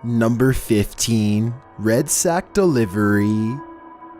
Number 15. Red Sack Delivery.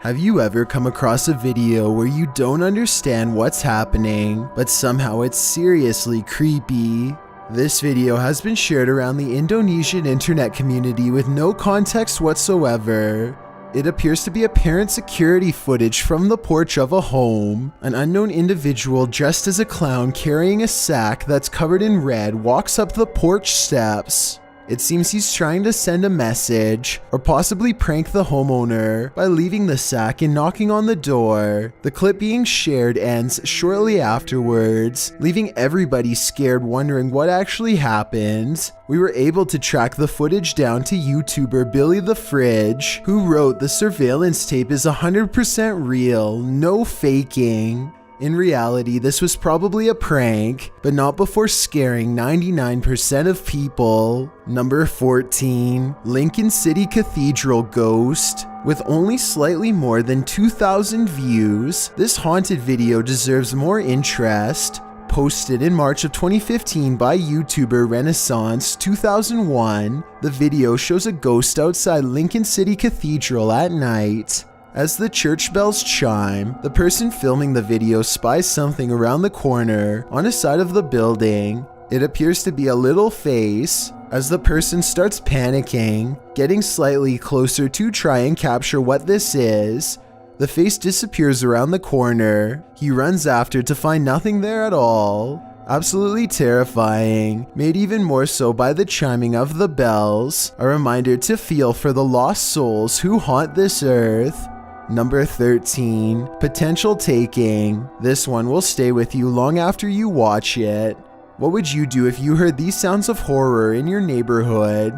Have you ever come across a video where you don't understand what's happening, but somehow it's seriously creepy? This video has been shared around the Indonesian internet community with no context whatsoever. It appears to be apparent security footage from the porch of a home. An unknown individual dressed as a clown carrying a sack that's covered in red walks up the porch steps. It seems he's trying to send a message, or possibly prank the homeowner by leaving the sack and knocking on the door. The clip being shared ends shortly afterwards, leaving everybody scared, wondering what actually happened. We were able to track the footage down to YouTuber Billy the Fridge, who wrote the surveillance tape is 100% real, no faking. In reality, this was probably a prank, but not before scaring 99% of people. Number 14. Lincoln City Cathedral Ghost. With only slightly more than 2,000 views, this haunted video deserves more interest. Posted in March of 2015 by YouTuber Renaissance 2001, the video shows a ghost outside Lincoln City Cathedral at night. As the church bells chime, the person filming the video spies something around the corner on a side of the building. It appears to be a little face. As the person starts panicking, getting slightly closer to try and capture what this is, the face disappears around the corner. He runs after to find nothing there at all. Absolutely terrifying, made even more so by the chiming of the bells, a reminder to feel for the lost souls who haunt this earth. Number 13. Potential taking. This one will stay with you long after you watch it. What would you do if you heard these sounds of horror in your neighborhood?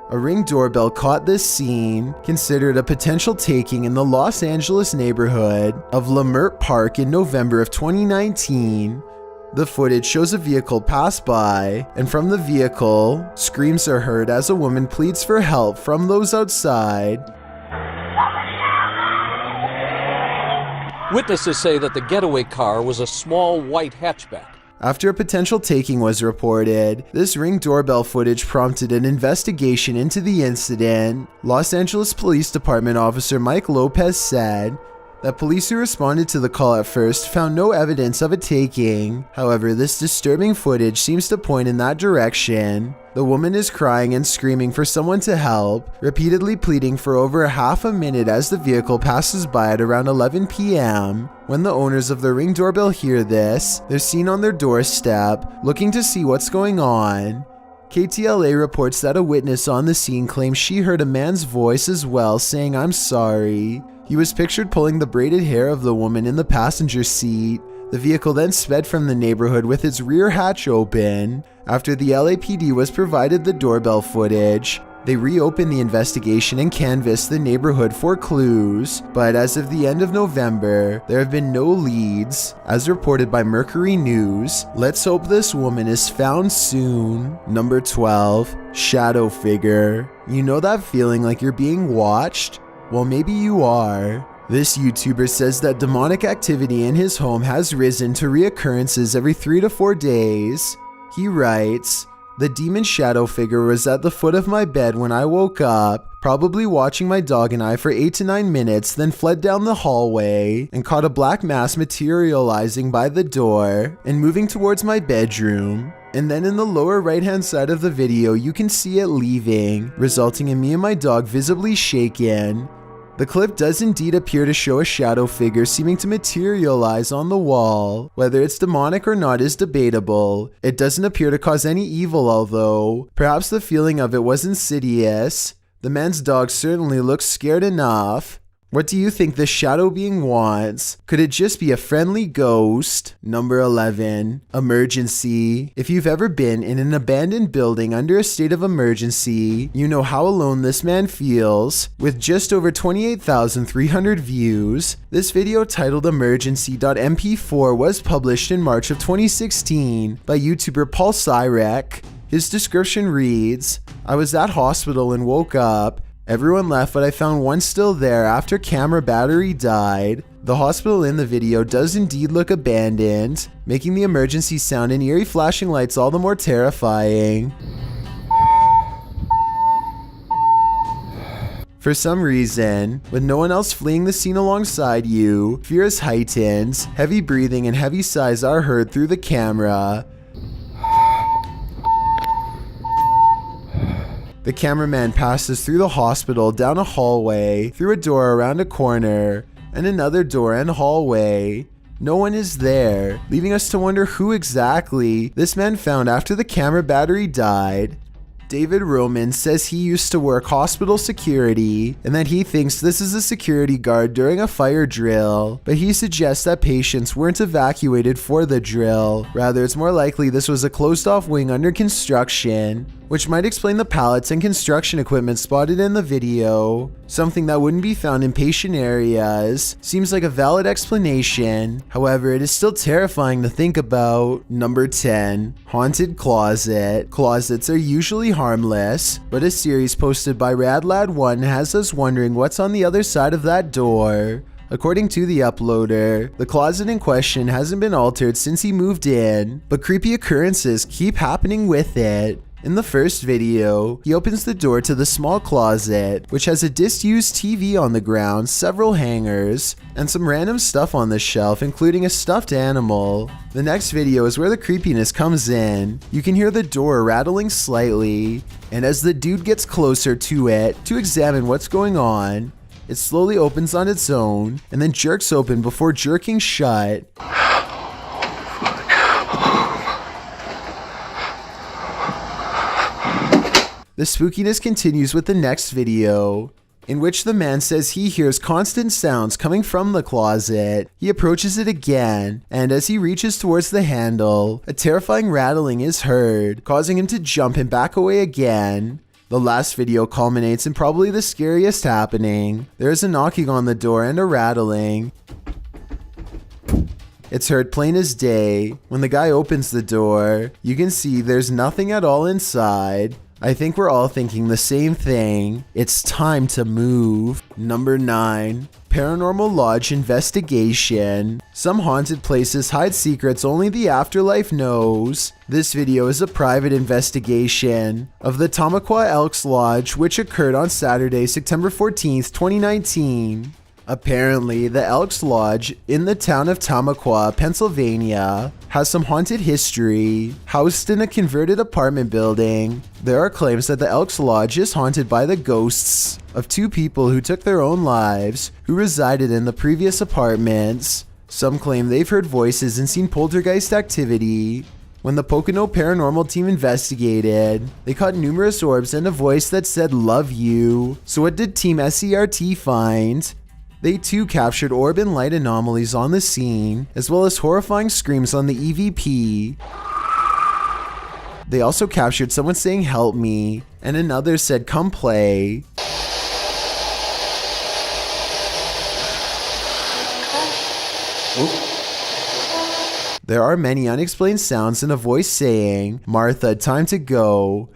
A Ring doorbell caught this scene, considered a potential taking in the Los Angeles neighborhood of Leimert Park in November of 2019. The footage shows a vehicle pass by, and from the vehicle, screams are heard as a woman pleads for help from those outside. Witnesses say that the getaway car was a small white hatchback. After a potential taking was reported, this Ring doorbell footage prompted an investigation into the incident. Los Angeles Police Department officer Mike Lopez said that police who responded to the call at first found no evidence of a taking. However, this disturbing footage seems to point in that direction. The woman is crying and screaming for someone to help, repeatedly pleading for over half a minute as the vehicle passes by at around 11 p.m. When the owners of the Ring doorbell hear this, they're seen on their doorstep, looking to see what's going on. KTLA reports that a witness on the scene claims she heard a man's voice as well saying, "I'm sorry." He was pictured pulling the braided hair of the woman in the passenger seat. The vehicle then sped from the neighborhood with its rear hatch open. After the LAPD was provided the doorbell footage, they reopened the investigation and canvassed the neighborhood for clues. But as of the end of November, there have been no leads. As reported by Mercury News, let's hope this woman is found soon. Number 12. Shadow Figure. You know that feeling like you're being watched? Well, maybe you are. This YouTuber says that demonic activity in his home has risen to reoccurrences every 3 to 4 days. He writes, "The demon shadow figure was at the foot of my bed when I woke up, probably watching my dog and I for 8 to 9 minutes, then fled down the hallway and caught a black mass materializing by the door and moving towards my bedroom. And then in the lower right hand side of the video, you can see it leaving, resulting in me and my dog visibly shaken." The clip does indeed appear to show a shadow figure seeming to materialize on the wall. Whether it's demonic or not is debatable. It doesn't appear to cause any evil, although perhaps the feeling of it was insidious. The man's dog certainly looks scared enough. What do you think this shadow being wants? Could it just be a friendly ghost? Number 11. Emergency. If you've ever been in an abandoned building under a state of emergency, you know how alone this man feels. With just over 28,300 views, this video titled Emergency.mp4 was published in March of 2016 by YouTuber Paul Cyrek. His description reads, "I was at hospital and woke up. Everyone left, but I found one still there after camera battery died. The hospital in the video does indeed look abandoned, making the emergency sound and eerie flashing lights all the more terrifying. For some reason, with no one else fleeing the scene alongside you, fear is heightened, heavy breathing and heavy sighs are heard through the camera. The cameraman passes through the hospital, down a hallway, through a door around a corner, and another door and hallway. No one is there, leaving us to wonder who exactly this man found after the camera battery died. David Roman says he used to work hospital security and that he thinks this is a security guard during a fire drill, but he suggests that patients weren't evacuated for the drill. Rather, it's more likely this was a closed-off wing under construction, which might explain the pallets and construction equipment spotted in the video. Something that wouldn't be found in patient areas seems like a valid explanation. However, it is still terrifying to think about. Number 10. Haunted Closet. Closets are usually harmless, but a series posted by RadLad1 has us wondering what's on the other side of that door. According to the uploader, the closet in question hasn't been altered since he moved in, but creepy occurrences keep happening with it. In the first video, he opens the door to the small closet, which has a disused TV on the ground, several hangers, and some random stuff on the shelf, including a stuffed animal. The next video is where the creepiness comes in. You can hear the door rattling slightly, and as the dude gets closer to it to examine what's going on, it slowly opens on its own, and then jerks open before jerking shut. The spookiness continues with the next video, in which the man says he hears constant sounds coming from the closet. He approaches it again, and as he reaches towards the handle, a terrifying rattling is heard, causing him to jump and back away again. The last video culminates in probably the scariest happening. There is a knocking on the door and a rattling. It's heard plain as day. When the guy opens the door, you can see there's nothing at all inside. I think we're all thinking the same thing. It's time to move. Number 9. Paranormal Lodge Investigation. Some haunted places hide secrets only the afterlife knows. This video is a private investigation of the Tamaqua Elks Lodge, which occurred on Saturday, September 14th, 2019. Apparently, the Elks Lodge in the town of Tamaqua, Pennsylvania, has some haunted history. Housed in a converted apartment building, there are claims that the Elks Lodge is haunted by the ghosts of 2 people who took their own lives, who resided in the previous apartments. Some claim they've heard voices and seen poltergeist activity. When the Pocono Paranormal team investigated, they caught numerous orbs and a voice that said "love you." So what did Team SCRT find? They too captured orb and light anomalies on the scene, as well as horrifying screams on the EVP. They also captured someone saying "help me," and another said "come play." There are many unexplained sounds and a voice saying, "Martha, time to go."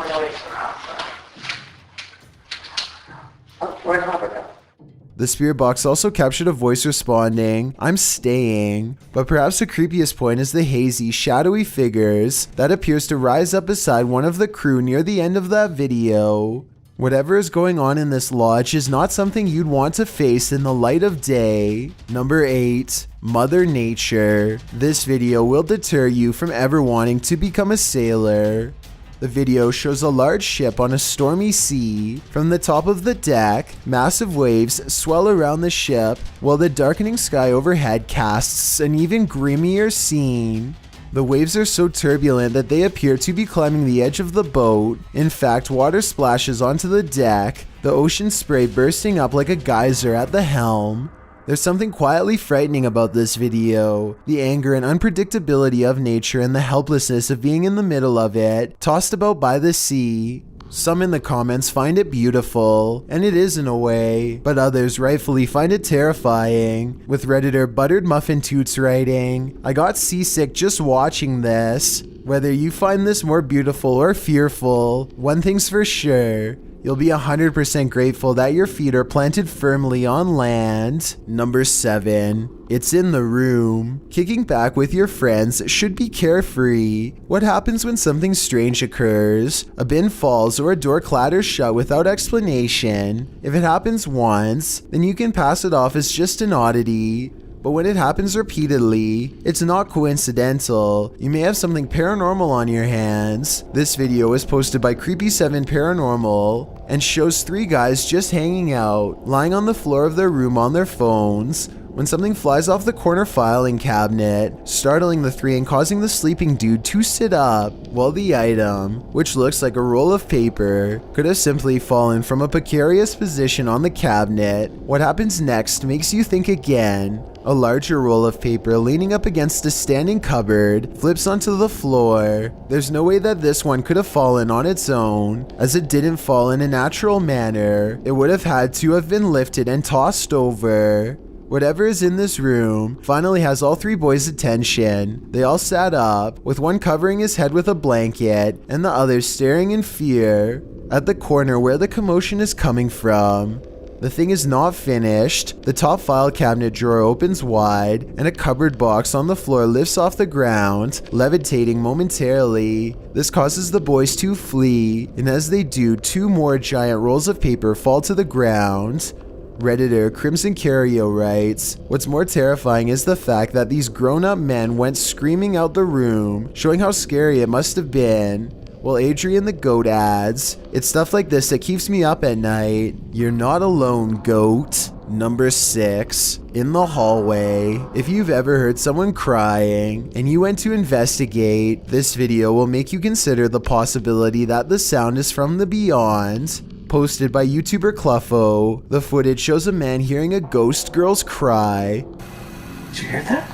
The spirit box also captured a voice responding, "I'm staying." But perhaps the creepiest point is the hazy, shadowy figures that appears to rise up beside one of the crew near the end of that video. Whatever is going on in this lodge is not something you'd want to face in the light of day. Number 8. Mother Nature. This video will deter you from ever wanting to become a sailor. The video shows a large ship on a stormy sea. From the top of the deck, massive waves swell around the ship, while the darkening sky overhead casts an even grimmier scene. The waves are so turbulent that they appear to be climbing the edge of the boat. In fact, water splashes onto the deck, the ocean spray bursting up like a geyser at the helm. There's something quietly frightening about this video. The anger and unpredictability of nature and the helplessness of being in the middle of it, tossed about by the sea. Some in the comments find it beautiful, and it is in a way, but others rightfully find it terrifying. With Redditor Buttered Muffin Toots writing, "I got seasick just watching this." Whether you find this more beautiful or fearful, one thing's for sure, you'll be 100% grateful that your feet are planted firmly on land. Number 7. It's in the room. Kicking back with your friends should be carefree. What happens when something strange occurs? A bin falls or a door clatters shut without explanation. If it happens once, then you can pass it off as just an oddity. But when it happens repeatedly, it's not coincidental. You may have something paranormal on your hands. This video was posted by Creepy7 Paranormal and shows 3 guys just hanging out, lying on the floor of their room on their phones, when something flies off the corner filing cabinet, startling the 3 and causing the sleeping dude to sit up, while the item, which looks like a roll of paper, could have simply fallen from a precarious position on the cabinet. What happens next makes you think again. A larger roll of paper leaning up against a standing cupboard flips onto the floor. There's no way that this one could have fallen on its own, as it didn't fall in a natural manner. It would have had to have been lifted and tossed over. Whatever is in this room finally has all 3 boys' attention. They all sat up, with one covering his head with a blanket and the other staring in fear at the corner where the commotion is coming from. The thing is not finished. The top file cabinet drawer opens wide, and a cupboard box on the floor lifts off the ground, levitating momentarily. This causes the boys to flee, and as they do, 2 more giant rolls of paper fall to the ground. Redditor Crimson Cario writes, "What's more terrifying is the fact that these grown-up men went screaming out the room, showing how scary it must have been." While Adrian the Goat adds, "It's stuff like this that keeps me up at night." You're not alone, Goat. Number 6. In the hallway. If you've ever heard someone crying and you went to investigate, this video will make you consider the possibility that the sound is from the beyond. Posted by YouTuber Cluffo, the footage shows a man hearing a ghost girl's cry. Did you hear that?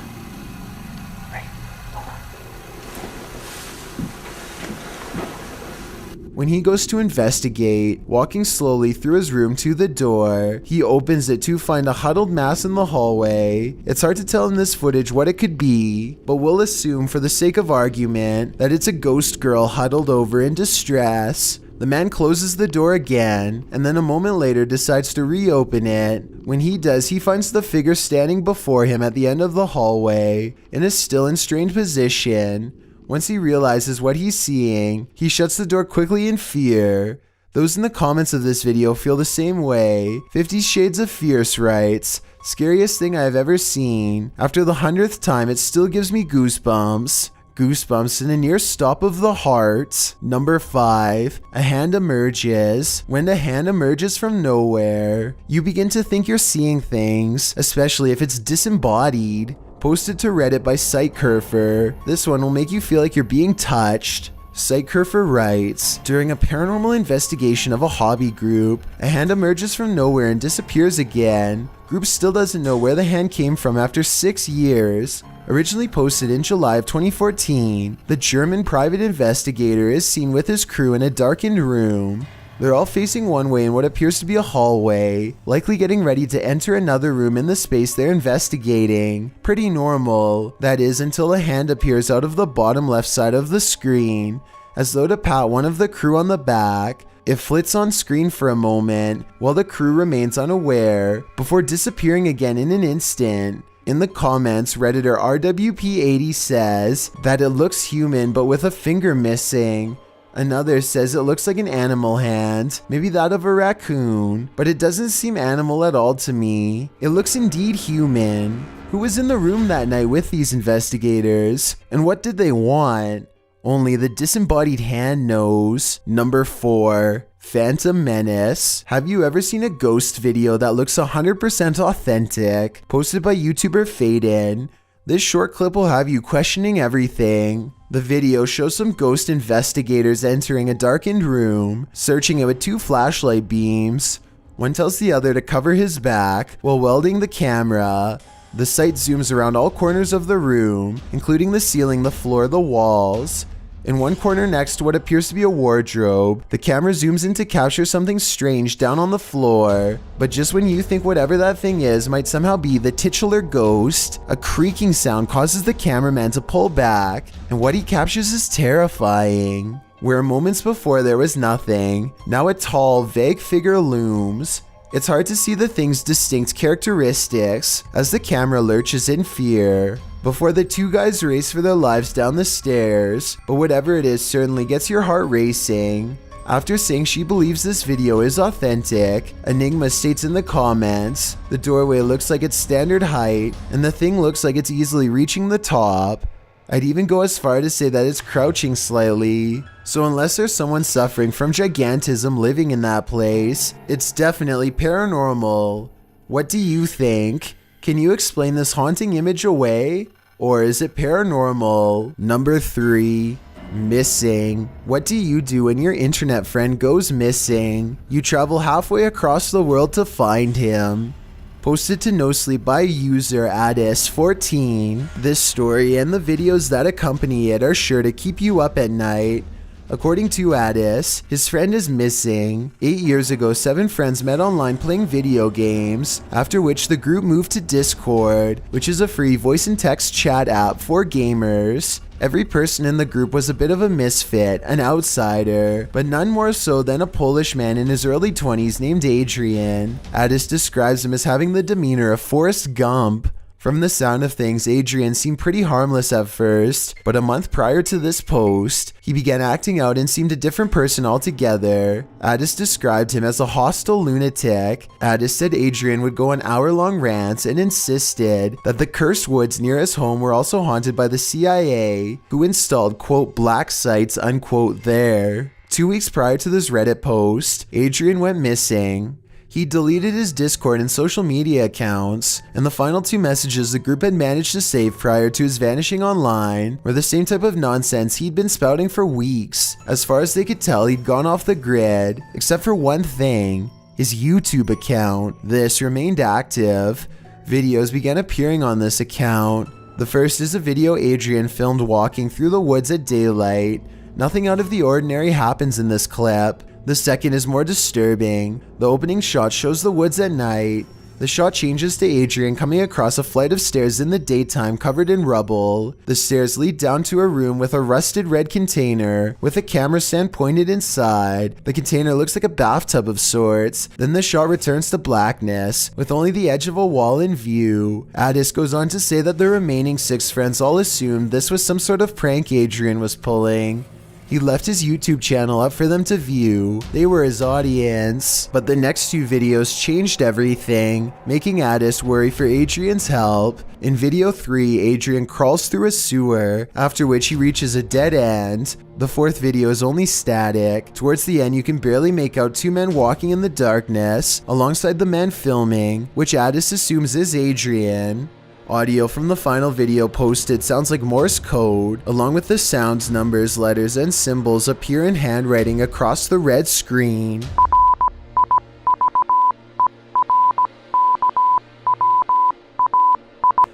When he goes to investigate, walking slowly through his room to the door, he opens it to find a huddled mass in the hallway. It's hard to tell in this footage what it could be, but we'll assume for the sake of argument that it's a ghost girl huddled over in distress. The man closes the door again, and then a moment later decides to reopen it. When he does, he finds the figure standing before him at the end of the hallway, in a still and strange position. Once he realizes what he's seeing, he shuts the door quickly in fear. Those in the comments of this video feel the same way. 50 Shades of Fierce writes, "Scariest thing I have ever seen. After the 100th time, it still gives me goosebumps. Goosebumps and a near stop of the heart." Number 5. A hand emerges. When a hand emerges from nowhere, you begin to think you're seeing things, especially if it's disembodied. Posted to Reddit by Sightcurfer. This one will make you feel like you're being touched. Sightcurfer writes, "During a paranormal investigation of a hobby group, a hand emerges from nowhere and disappears again. Group still doesn't know where the hand came from after 6 years. Originally posted in July of 2014, the German private investigator is seen with his crew in a darkened room. They're all facing one way in what appears to be a hallway, likely getting ready to enter another room in the space they're investigating. Pretty normal, that is, until a hand appears out of the bottom left side of the screen, as though to pat one of the crew on the back. It flits on screen for a moment, while the crew remains unaware, before disappearing again in an instant." In the comments, Redditor RWP80 says that it looks human but with a finger missing. Another says it looks like an animal hand, maybe that of a raccoon, but it doesn't seem animal at all to me. It looks indeed human. Who was in the room that night with these investigators? And what did they want? Only the disembodied hand knows. Number 4. Phantom Menace. Have you ever seen a ghost video that looks 100% authentic? Posted by YouTuber Faden. This short clip will have you questioning everything. The video shows some ghost investigators entering a darkened room, searching it with 2 flashlight beams. One tells the other to cover his back while welding the camera. The sight zooms around all corners of the room, including the ceiling, the floor, the walls. In one corner next to what appears to be a wardrobe, the camera zooms in to capture something strange down on the floor. But just when you think whatever that thing is might somehow be the titular ghost, a creaking sound causes the cameraman to pull back, and what he captures is terrifying. Where moments before there was nothing, now a tall, vague figure looms. It's hard to see the thing's distinct characteristics as the camera lurches in fear before the two guys race for their lives down the stairs, but whatever it is certainly gets your heart racing. After saying she believes this video is authentic, Enigma states in the comments, the doorway looks like it's standard height, and the thing looks like it's easily reaching the top. I'd even go as far to say that it's crouching slightly. So unless there's someone suffering from gigantism living in that place, it's definitely paranormal. What do you think? Can you explain this haunting image away? Or is it paranormal? Number 3. Missing. What do you do when your internet friend goes missing? You travel halfway across the world to find him. Posted to No Sleep by user Addis14. This story and the videos that accompany it are sure to keep you up at night. According to Addis, his friend is missing. 8 years ago, 7 friends met online playing video games, after which the group moved to Discord, which is a free voice and text chat app for gamers. Every person in the group was a bit of a misfit, an outsider, but none more so than a Polish man in his early 20s named Adrian. Addis describes him as having the demeanor of Forrest Gump. From the sound of things, Adrian seemed pretty harmless at first, but a month prior to this post, he began acting out and seemed a different person altogether. Addis described him as a hostile lunatic. Addis said Adrian would go on hour-long rants and insisted that the cursed woods near his home were also haunted by the CIA, who installed, quote, black sites, unquote, there. 2 weeks prior to this Reddit post, Adrian went missing. He deleted his Discord and social media accounts, and the final 2 messages the group had managed to save prior to his vanishing online were the same type of nonsense he'd been spouting for weeks. As far as they could tell, he'd gone off the grid, except for one thing, his YouTube account. This remained active. Videos began appearing on this account. The first is a video Adrian filmed walking through the woods at daylight. Nothing out of the ordinary happens in this clip. The second is more disturbing. The opening shot shows the woods at night. The shot changes to Adrian coming across a flight of stairs in the daytime covered in rubble. The stairs lead down to a room with a rusted red container with a camera stand pointed inside. The container looks like a bathtub of sorts. Then the shot returns to blackness with only the edge of a wall in view. Addis goes on to say that the remaining 6 friends all assumed this was some sort of prank Adrian was pulling. He left his YouTube channel up for them to view. They were his audience. But the next 2 videos changed everything, making Addis worry for Adrian's help. In video 3, Adrian crawls through a sewer, after which he reaches a dead end. The 4th video is only static. Towards the end, you can barely make out 2 men walking in the darkness, alongside the man filming, which Addis assumes is Adrian. Audio from the final video posted sounds like Morse code. Along with the sounds, numbers, letters, and symbols appear in handwriting across the red screen.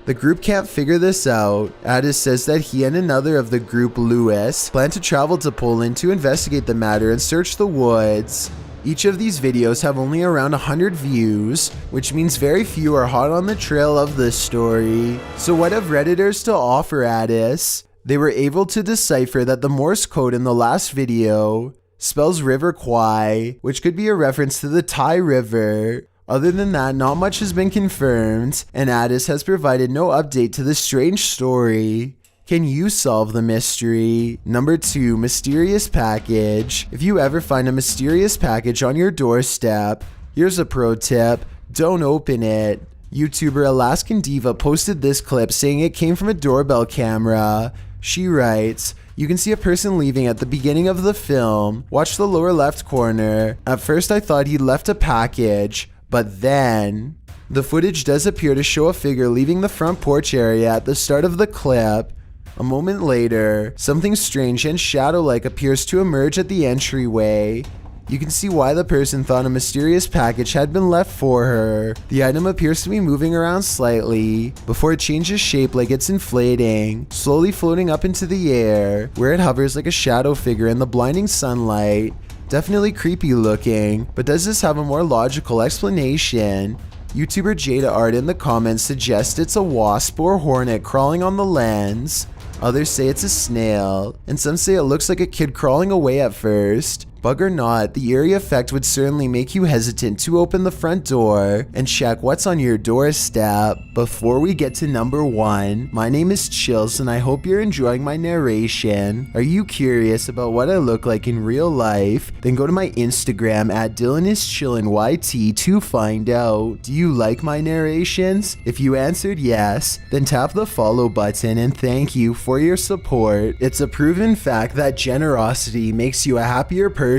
The group can't figure this out. Addis says that he and another of the group, Lewis, plan to travel to Poland to investigate the matter and search the woods. Each of these videos have only around 100 views, which means very few are hot on the trail of this story. So what have Redditors to offer Addis? They were able to decipher that the Morse code in the last video spells River Kwai, which could be a reference to the Thai River. Other than that, not much has been confirmed, and Addis has provided no update to this strange story. Can you solve the mystery? Number 2, mysterious package. If you ever find a mysterious package on your doorstep, here's a pro tip: don't open it. YouTuber Alaskan Diva posted this clip saying it came from a doorbell camera. She writes, "You can see a person leaving at the beginning of the film. Watch the lower left corner. At first I thought he left a package, but then..." The footage does appear to show a figure leaving the front porch area at the start of the clip. A moment later, something strange and shadow-like appears to emerge at the entryway. You can see why the person thought a mysterious package had been left for her. The item appears to be moving around slightly before it changes shape like it's inflating, slowly floating up into the air, where it hovers like a shadow figure in the blinding sunlight. Definitely creepy looking, but does this have a more logical explanation? YouTuber Jada Art in the comments suggests it's a wasp or hornet crawling on the lens. Others say it's a snail, and some say it looks like a kid crawling away at first. Bug or not, the eerie effect would certainly make you hesitant to open the front door and check what's on your doorstep. Before we get to number 1, my name is Chills and I hope you're enjoying my narration. Are you curious about what I look like in real life? Then go to my Instagram at DylanIsChillinYT to find out. Do you like my narrations? If you answered yes, then tap the follow button and thank you for your support. It's a proven fact that generosity makes you a happier person.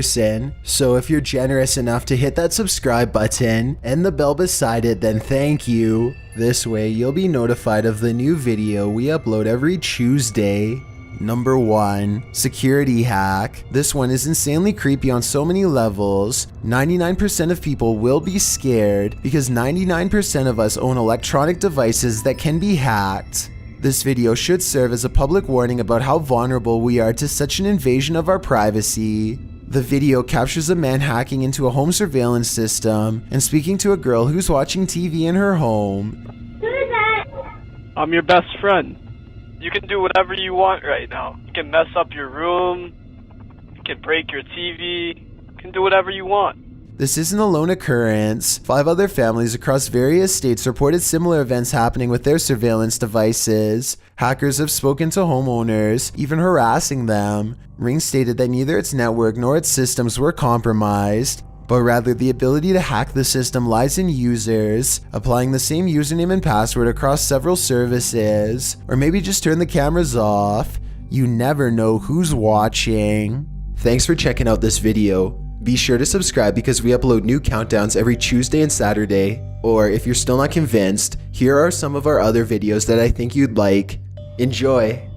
So if you're generous enough to hit that subscribe button and the bell beside it, then thank you. This way you'll be notified of the new video we upload every Tuesday. Number 1, security hack. This one is insanely creepy on so many levels. 99% of people will be scared because 99% of us own electronic devices that can be hacked. This video should serve as a public warning about how vulnerable we are to such an invasion of our privacy. The video captures a man hacking into a home surveillance system and speaking to a girl who's watching TV in her home. Who is that? I'm your best friend. You can do whatever you want right now. You can mess up your room, you can break your TV, you can do whatever you want. This isn't a lone occurrence. 5 other families across various states reported similar events happening with their surveillance devices. Hackers have spoken to homeowners, even harassing them. Ring stated that neither its network nor its systems were compromised, but rather the ability to hack the system lies in users, applying the same username and password across several services, or maybe just turn the cameras off. You never know who's watching. Thanks for checking out this video. Be sure to subscribe because we upload new countdowns every Tuesday and Saturday. Or if you're still not convinced, here are some of our other videos that I think you'd like. Enjoy!